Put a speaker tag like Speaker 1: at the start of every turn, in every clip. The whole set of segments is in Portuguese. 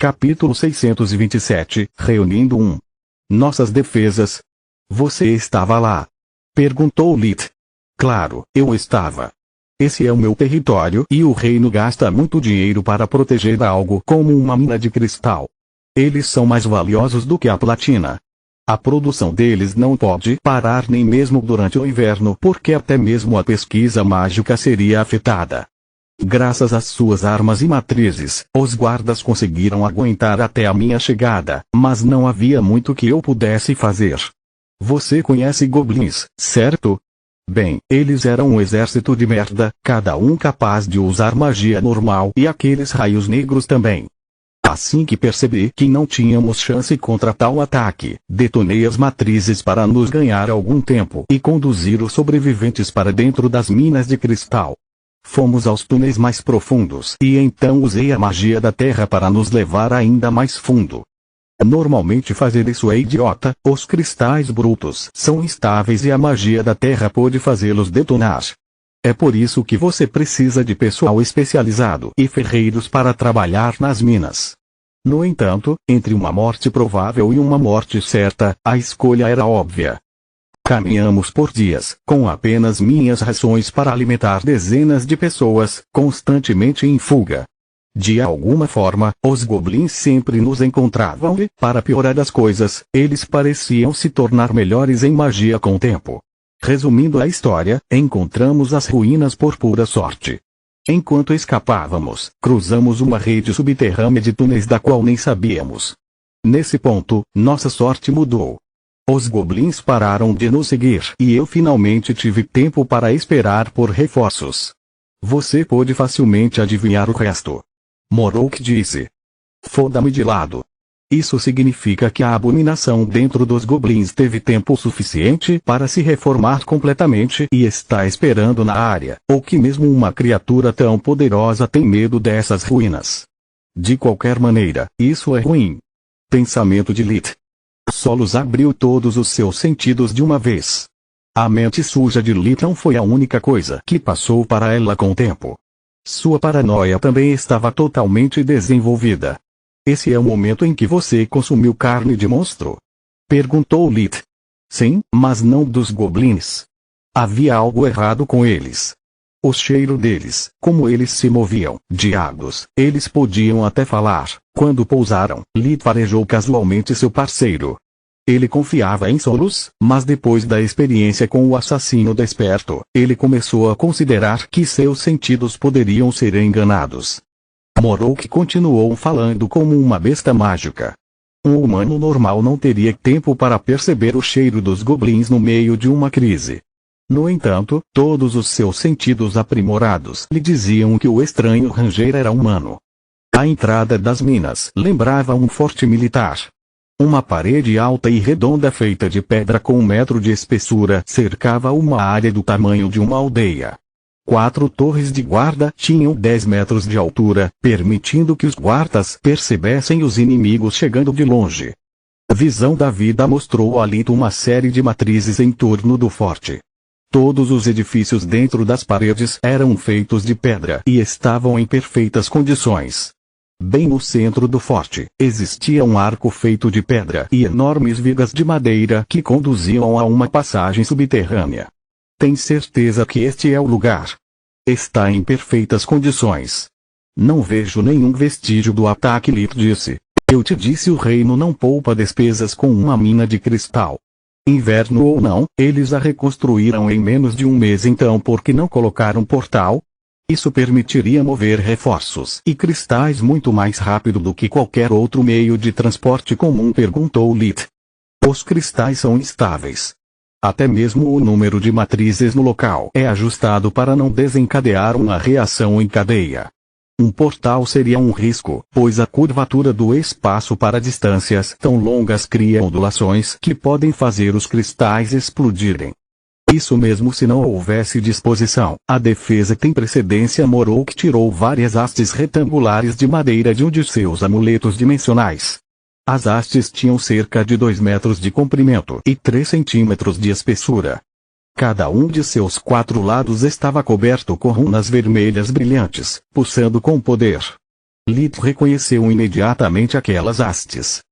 Speaker 1: Capítulo 627, Reunindo 1. Nossas defesas. Você estava lá? Perguntou Lit. Claro, eu estava. Esse é o meu território e o reino gasta muito dinheiro para proteger algo como uma mina de cristal. Eles são mais valiosos do que a platina. A produção deles não pode parar nem mesmo durante o inverno porque até mesmo a pesquisa mágica seria afetada. Graças às suas armas e matrizes, os guardas conseguiram aguentar até a minha chegada, mas não havia muito que eu pudesse fazer. Você conhece goblins, certo? Bem, eles eram um exército de merda, cada um capaz de usar magia normal e aqueles raios negros também. Assim que percebi que não tínhamos chance contra tal ataque, detonei as matrizes para nos ganhar algum tempo e conduzir os sobreviventes para dentro das minas de cristal. Fomos aos túneis mais profundos e então usei a magia da terra para nos levar ainda mais fundo. Normalmente fazer isso é idiota, os cristais brutos são instáveis e a magia da terra pode fazê-los detonar. É por isso que você precisa de pessoal especializado e ferreiros para trabalhar nas minas. No entanto, entre uma morte provável e uma morte certa, a escolha era óbvia. Caminhamos por dias, com apenas minhas rações para alimentar dezenas de pessoas, constantemente em fuga. De alguma forma, os goblins sempre nos encontravam e, para piorar as coisas, eles pareciam se tornar melhores em magia com o tempo. Resumindo a história, encontramos as ruínas por pura sorte. Enquanto escapávamos, cruzamos uma rede subterrânea de túneis da qual nem sabíamos. Nesse ponto, nossa sorte mudou. Os goblins pararam de nos seguir e eu finalmente tive tempo para esperar por reforços. Você pôde facilmente adivinhar o resto. Morok disse. Foda-me de lado. Isso significa que a abominação dentro dos goblins teve tempo suficiente para se reformar completamente e está esperando na área, ou que mesmo uma criatura tão poderosa tem medo dessas ruínas. De qualquer maneira, isso é ruim. Pensamento de Lit. Solos abriu todos os seus sentidos de uma vez. A mente suja de Lit não foi a única coisa que passou para ela com o tempo. Sua paranoia também estava totalmente desenvolvida. Esse é o momento em que você consumiu carne de monstro? Perguntou Lit. Sim, mas não dos goblins. Havia algo errado com eles. O cheiro deles, como eles se moviam, diabos, eles podiam até falar. Quando pousaram, Lit farejou casualmente seu parceiro. Ele confiava em Solos, mas depois da experiência com o assassino desperto, ele começou a considerar que seus sentidos poderiam ser enganados. Morok continuou falando como uma besta mágica. Um humano normal não teria tempo para perceber o cheiro dos goblins no meio de uma crise. No entanto, todos os seus sentidos aprimorados lhe diziam que o estranho ranger era humano. A entrada das minas lembrava um forte militar. Uma parede alta e redonda feita de pedra com 1 metro de espessura cercava uma área do tamanho de uma aldeia. 4 torres de guarda tinham 10 metros de altura, permitindo que os guardas percebessem os inimigos chegando de longe. A visão da vida mostrou a Lit uma série de matrizes em torno do forte. Todos os edifícios dentro das paredes eram feitos de pedra e estavam em perfeitas condições. Bem no centro do forte, existia um arco feito de pedra e enormes vigas de madeira que conduziam a uma passagem subterrânea. Tem certeza que este é o lugar? Está em perfeitas condições. Não vejo nenhum vestígio do ataque, Lit disse. Eu te disse, o reino não poupa despesas com uma mina de cristal. Inverno ou não, eles a reconstruíram em menos de 1 mês, então por que não colocar um portal? Isso permitiria mover reforços e cristais muito mais rápido do que qualquer outro meio de transporte comum, perguntou Lit. Os cristais são instáveis. Até mesmo o número de matrizes no local é ajustado para não desencadear uma reação em cadeia. Um portal seria um risco, pois a curvatura do espaço para distâncias tão longas cria ondulações que podem fazer os cristais explodirem. Isso mesmo se não houvesse disposição. A defesa tem precedência. Morok tirou várias hastes retangulares de madeira de um de seus amuletos dimensionais. As hastes tinham cerca de 2 metros de comprimento e 3 centímetros de espessura. Cada um de seus 4 lados estava coberto com runas vermelhas brilhantes, pulsando com poder. Lit reconheceu imediatamente aquelas hastes.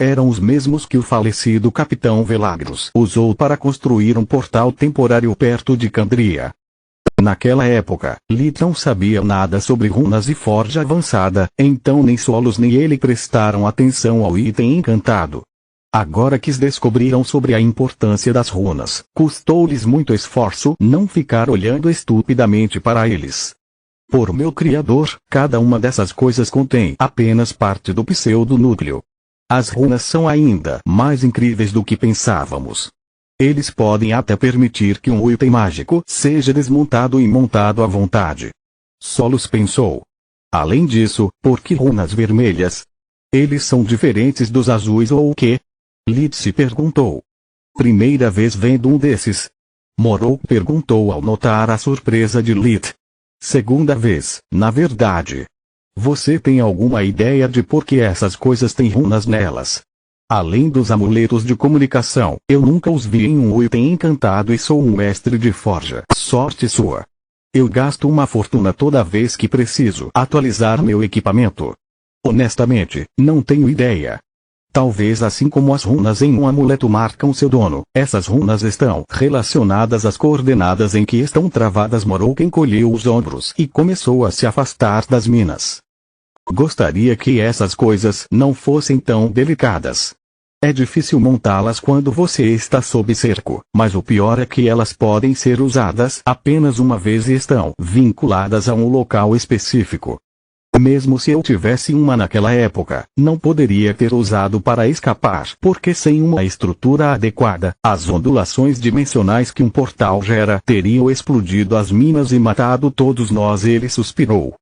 Speaker 1: Eram os mesmos que o falecido Capitão Velagros usou para construir um portal temporário perto de Candria. Naquela época, Lit não sabia nada sobre runas e forja avançada, então nem Solos nem ele prestaram atenção ao item encantado. Agora que descobriram sobre a importância das runas, custou-lhes muito esforço não ficar olhando estupidamente para eles. Por meu Criador, cada uma dessas coisas contém apenas parte do pseudonúcleo. As runas são ainda mais incríveis do que pensávamos. Eles podem até permitir que um item mágico seja desmontado e montado à vontade. Solos pensou. Além disso, por que runas vermelhas? Eles são diferentes dos azuis ou o quê? Lit se perguntou. Primeira vez vendo um desses? Morok perguntou ao notar a surpresa de Lit. Segunda vez, na verdade. Você tem alguma ideia de por que essas coisas têm runas nelas? Além dos amuletos de comunicação, eu nunca os vi em um item encantado e sou um mestre de forja. Sorte sua. Eu gasto uma fortuna toda vez que preciso atualizar meu equipamento. Honestamente, não tenho ideia. Talvez assim como as runas em um amuleto marcam seu dono, essas runas estão relacionadas às coordenadas em que estão travadas. Morok encolheu os ombros e começou a se afastar das minas. Gostaria que essas coisas não fossem tão delicadas. É difícil montá-las quando você está sob cerco, mas o pior é que elas podem ser usadas apenas uma vez e estão vinculadas a um local específico. Mesmo se eu tivesse uma naquela época, não poderia ter usado para escapar, porque sem uma estrutura adequada, as ondulações dimensionais que um portal gera teriam explodido as minas e matado todos nós. Ele suspirou.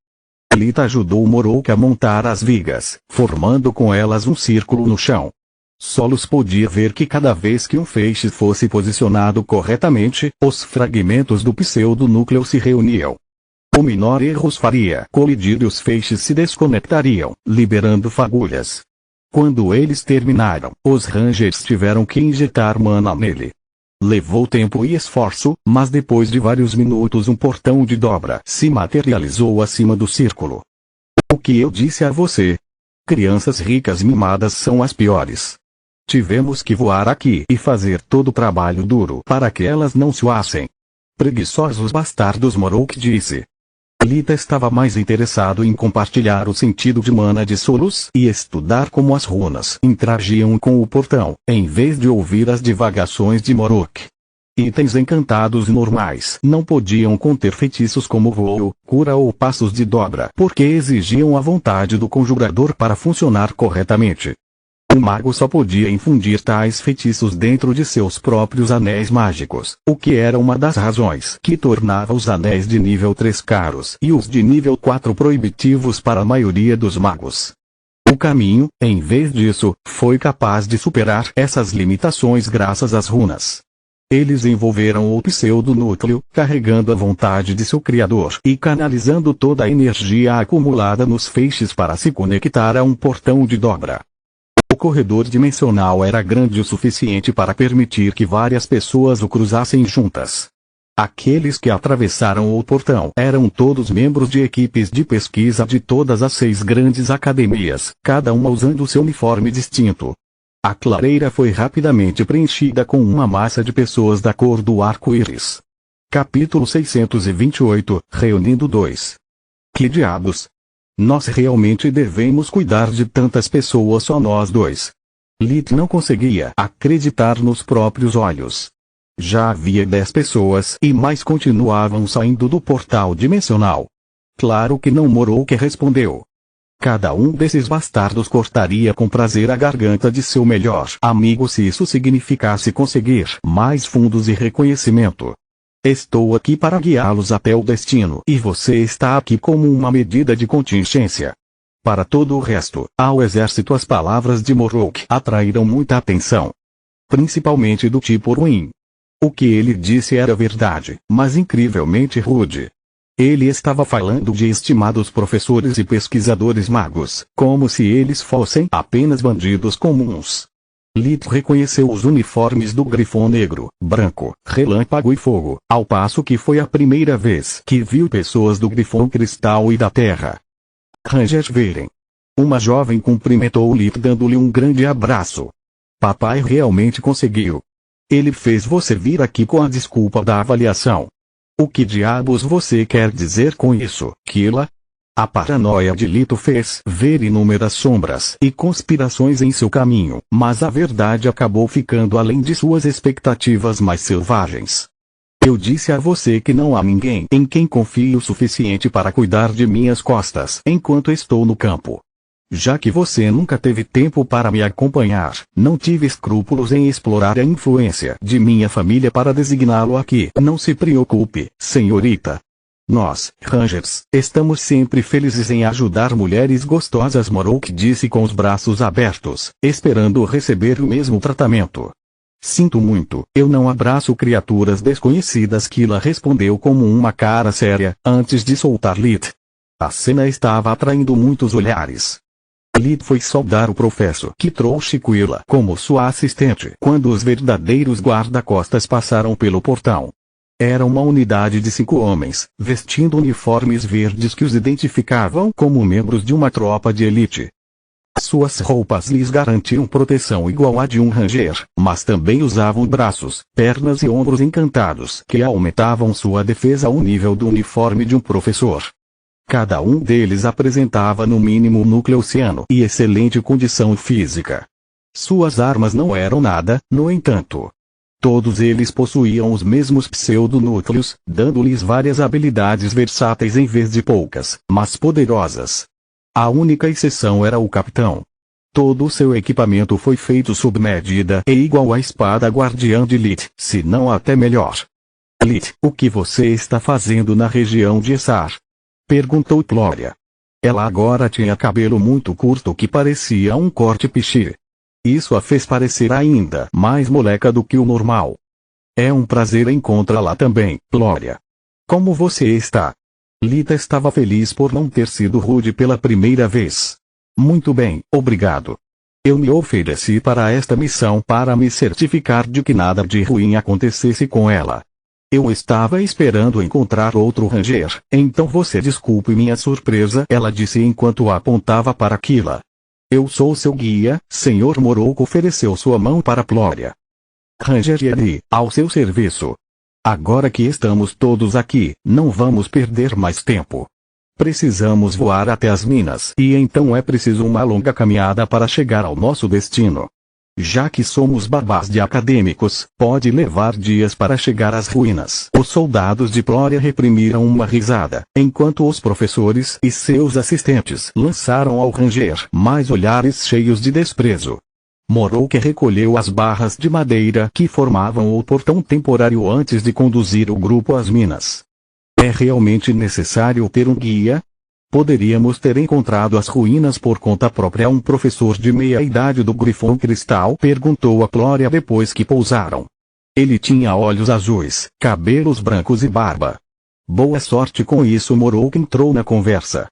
Speaker 1: Lit ajudou Morok a montar as vigas, formando com elas um círculo no chão. Solos podia ver que cada vez que um feixe fosse posicionado corretamente, os fragmentos do pseudonúcleo se reuniam. O menor erro os faria colidir e os feixes se desconectariam, liberando fagulhas. Quando eles terminaram, os Rangers tiveram que injetar mana nele. Levou tempo e esforço, mas depois de vários minutos um portão de dobra se materializou acima do círculo. O que eu disse a você? Crianças ricas mimadas são as piores. Tivemos que voar aqui e fazer todo o trabalho duro para que elas não suassem. Preguiçosos bastardos, Morok disse. Lit estava mais interessado em compartilhar o sentido de mana de Solos e estudar como as runas interagiam com o portão, em vez de ouvir as divagações de Morok. Itens encantados normais não podiam conter feitiços como voo, cura ou passos de dobra, porque exigiam a vontade do conjurador para funcionar corretamente. O mago só podia infundir tais feitiços dentro de seus próprios anéis mágicos, o que era uma das razões que tornava os anéis de nível 3 caros e os de nível 4 proibitivos para a maioria dos magos. O caminho, em vez disso, foi capaz de superar essas limitações graças às runas. Eles envolveram o pseudonúcleo, carregando a vontade de seu criador e canalizando toda a energia acumulada nos feixes para se conectar a um portão de dobra. O corredor dimensional era grande o suficiente para permitir que várias pessoas o cruzassem juntas. Aqueles que atravessaram o portão eram todos membros de equipes de pesquisa de todas as 6 grandes academias, cada uma usando seu uniforme distinto. A clareira foi rapidamente preenchida com uma massa de pessoas da cor do arco-íris. Capítulo 628, Reunindo 2. Que diabos? Nós realmente devemos cuidar de tantas pessoas, só nós dois? Lit não conseguia acreditar nos próprios olhos. Já havia 10 pessoas e mais continuavam saindo do portal dimensional. Claro que não. Morok respondeu. Cada um desses bastardos cortaria com prazer a garganta de seu melhor amigo se isso significasse conseguir mais fundos e reconhecimento. Estou aqui para guiá-los até o destino e você está aqui como uma medida de contingência. Para todo o resto, ao exército, as palavras de Morok atraíram muita atenção. Principalmente do tipo ruim. O que ele disse era verdade, mas incrivelmente rude. Ele estava falando de estimados professores e pesquisadores magos, como se eles fossem apenas bandidos comuns. Lit reconheceu os uniformes do Grifão Negro, Branco, Relâmpago e Fogo, ao passo que foi a primeira vez que viu pessoas do Grifão Cristal e da Terra. Ranger Veren. Uma jovem cumprimentou Lit dando-lhe um grande abraço. Papai realmente conseguiu. Ele fez você vir aqui com a desculpa da avaliação. O que diabos você quer dizer com isso, Kila? A paranoia de Lito fez ver inúmeras sombras e conspirações em seu caminho, mas a verdade acabou ficando além de suas expectativas mais selvagens. Eu disse a você que não há ninguém em quem confie o suficiente para cuidar de minhas costas enquanto estou no campo. Já que você nunca teve tempo para me acompanhar, não tive escrúpulos em explorar a influência de minha família para designá-lo aqui. Não se preocupe, senhorita. Nós, Rangers, estamos sempre felizes em ajudar mulheres gostosas, Morok disse com os braços abertos, esperando receber o mesmo tratamento. Sinto muito, eu não abraço criaturas desconhecidas, Kila respondeu com uma cara séria, antes de soltar Lit. A cena estava atraindo muitos olhares. Lit foi saudar o professor que trouxe Kila como sua assistente quando os verdadeiros guarda-costas passaram pelo portão. Era uma unidade de 5 homens, vestindo uniformes verdes que os identificavam como membros de uma tropa de elite. Suas roupas lhes garantiam proteção igual à de um ranger, mas também usavam braços, pernas e ombros encantados que aumentavam sua defesa ao nível do uniforme de um professor. Cada um deles apresentava no mínimo um núcleo oceano e excelente condição física. Suas armas não eram nada, no entanto. Todos eles possuíam os mesmos pseudonúcleos, dando-lhes várias habilidades versáteis em vez de poucas, mas poderosas. A única exceção era o capitão. Todo o seu equipamento foi feito sob medida e igual à espada guardiã de Lit, se não até melhor. Lit, o que você está fazendo na região de Essar? Perguntou Glória. Ela agora tinha cabelo muito curto que parecia um corte pichi. Isso a fez parecer ainda mais moleca do que o normal. É um prazer encontrá-la também, Glória. Como você está? Lita estava feliz por não ter sido rude pela primeira vez. Muito bem, obrigado. Eu me ofereci para esta missão para me certificar de que nada de ruim acontecesse com ela. Eu estava esperando encontrar outro ranger, então você desculpe minha surpresa, ela disse enquanto apontava para Kila. Eu sou seu guia, Sr. Morok ofereceu sua mão para Glória. Ranger Yeri, ao seu serviço. Agora que estamos todos aqui, não vamos perder mais tempo. Precisamos voar até as minas e então é preciso uma longa caminhada para chegar ao nosso destino. Já que somos babás de acadêmicos, pode levar dias para chegar às ruínas. Os soldados de Glória reprimiram uma risada, enquanto os professores e seus assistentes lançaram ao Ranger mais olhares cheios de desprezo. Morok recolheu as barras de madeira que formavam o portão temporário antes de conduzir o grupo às minas. É realmente necessário ter um guia? Poderíamos ter encontrado as ruínas por conta própria. Um professor de meia-idade do Grifão Cristal perguntou a Glória depois que pousaram. Ele tinha olhos azuis, cabelos brancos e barba. Boa sorte com isso. Morok entrou na conversa.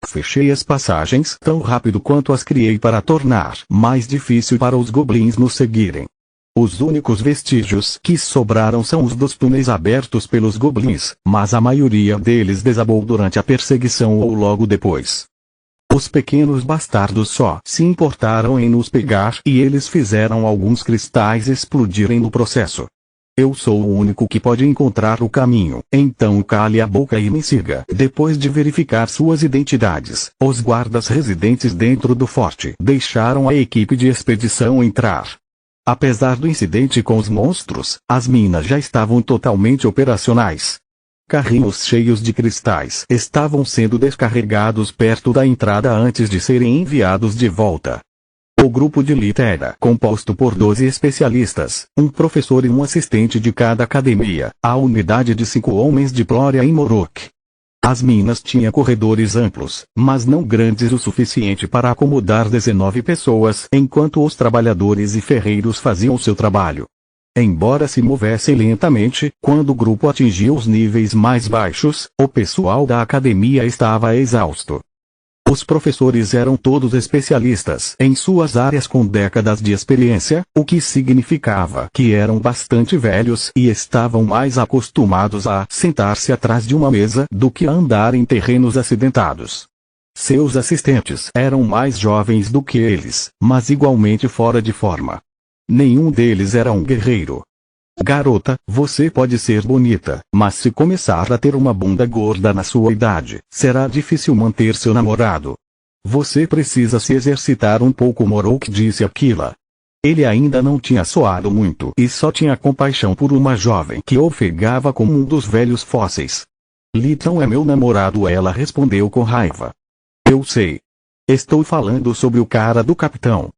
Speaker 1: Fechei as passagens tão rápido quanto as criei para tornar mais difícil para os goblins nos seguirem. Os únicos vestígios que sobraram são os dos túneis abertos pelos goblins, mas a maioria deles desabou durante a perseguição ou logo depois. Os pequenos bastardos só se importaram em nos pegar e eles fizeram alguns cristais explodirem no processo. Eu sou o único que pode encontrar o caminho, então cale a boca e me siga. Depois de verificar suas identidades, os guardas residentes dentro do forte deixaram a equipe de expedição entrar. Apesar do incidente com os monstros, as minas já estavam totalmente operacionais. Carrinhos cheios de cristais estavam sendo descarregados perto da entrada antes de serem enviados de volta. O grupo de Lita era composto por 12 especialistas, um professor e um assistente de cada academia, a unidade de 5 homens de Glória em Morok. As minas tinham corredores amplos, mas não grandes o suficiente para acomodar 19 pessoas, enquanto os trabalhadores e ferreiros faziam seu trabalho. Embora se movessem lentamente, quando o grupo atingia os níveis mais baixos, o pessoal da academia estava exausto. Os professores eram todos especialistas em suas áreas com décadas de experiência, o que significava que eram bastante velhos e estavam mais acostumados a sentar-se atrás de uma mesa do que a andar em terrenos acidentados. Seus assistentes eram mais jovens do que eles, mas igualmente fora de forma. Nenhum deles era um guerreiro. Garota, você pode ser bonita, mas se começar a ter uma bunda gorda na sua idade, será difícil manter seu namorado. Você precisa se exercitar um pouco, Moroak disse Aquila. Ele ainda não tinha suado muito e só tinha compaixão por uma jovem que ofegava como um dos velhos fósseis. Liton é meu namorado, ela respondeu com raiva. Eu sei. Estou falando sobre o cara do capitão.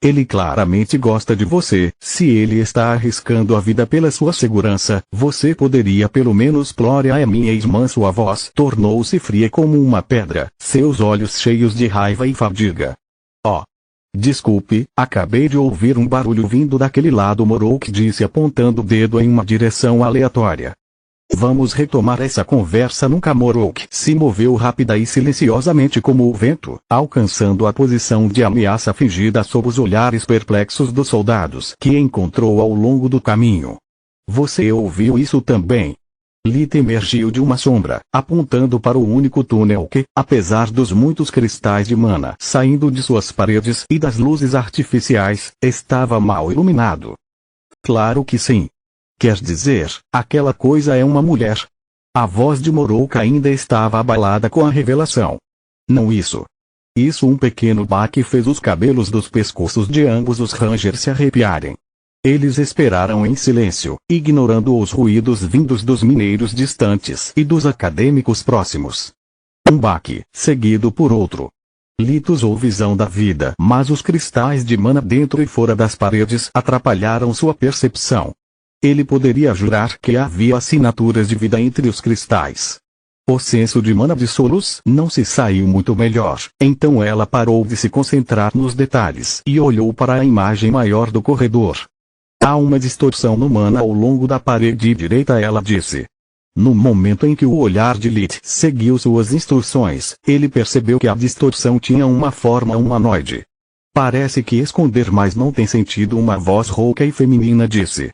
Speaker 1: Ele claramente gosta de você. Se ele está arriscando a vida pela sua segurança, você poderia pelo menos Glória é minha irmã. Sua voz tornou-se fria como uma pedra, seus olhos cheios de raiva e fadiga. Oh! Desculpe, acabei de ouvir um barulho vindo daquele lado, Moroak disse apontando o dedo em uma direção aleatória. Vamos retomar essa conversa nunca. Moroak se moveu rápida e silenciosamente como o vento, alcançando a posição de ameaça fingida sob os olhares perplexos dos soldados que encontrou ao longo do caminho. Você ouviu isso também? Lit emergiu de uma sombra, apontando para o único túnel que, apesar dos muitos cristais de mana saindo de suas paredes e das luzes artificiais, estava mal iluminado. Claro que sim. Quer dizer, aquela coisa é uma mulher. A voz de Moroak ainda estava abalada com a revelação. Não isso. Isso um pequeno baque fez os cabelos dos pescoços de ambos os Rangers se arrepiarem. Eles esperaram em silêncio, ignorando os ruídos vindos dos mineiros distantes e dos acadêmicos próximos. Um baque, seguido por outro. Lit usou visão da vida, mas os cristais de mana dentro e fora das paredes atrapalharam sua percepção. Ele poderia jurar que havia assinaturas de vida entre os cristais. O senso de mana de Solos não se saiu muito melhor, então ela parou de se concentrar nos detalhes e olhou para a imagem maior do corredor. Há uma distorção no mana ao longo da parede direita, ela disse. No momento em que o olhar de Lit seguiu suas instruções, ele percebeu que a distorção tinha uma forma humanoide. Parece que esconder mais não tem sentido, uma voz rouca e feminina disse.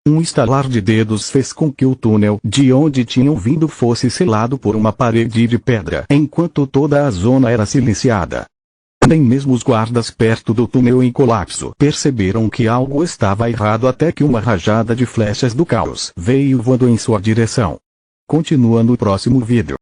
Speaker 1: Um estalar de dedos fez com que o túnel de onde tinham vindo fosse selado por uma parede de pedra, enquanto toda a zona era silenciada. Nem mesmo os guardas perto do túnel em colapso perceberam que algo estava errado até que uma rajada de flechas do caos veio voando em sua direção. Continua no próximo vídeo.